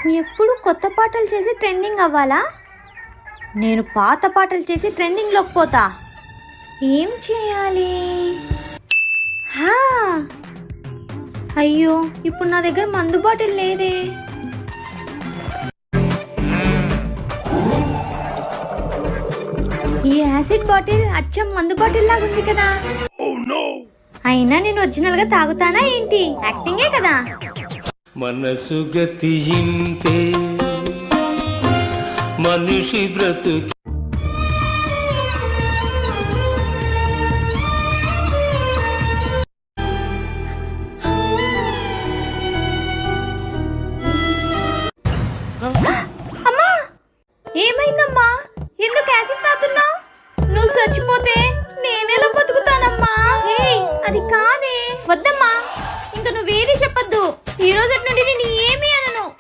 ఎప్పుడు కొత్త పాటలు చేసి ట్రెండింగ్ అవ్వాలా? నేను పాత పాటలు చేసి ట్రెండింగ్లోకి పోతా. ఏం చేయాలి? హా, అయ్యో ఇప్పుడు నా దగ్గర మందు బాటిల్ లేదే. ఈ యాసిడ్ బాటిల్ అచ్చం మందు బాటిల్ లాగా ఉంది కదా. అయినా నేను ఒరిజినల్ గా తాగుతానా ఏంటి? యాక్టింగే కదా. మనసు గతి ఇంతే, మనిషి బ్రతుకు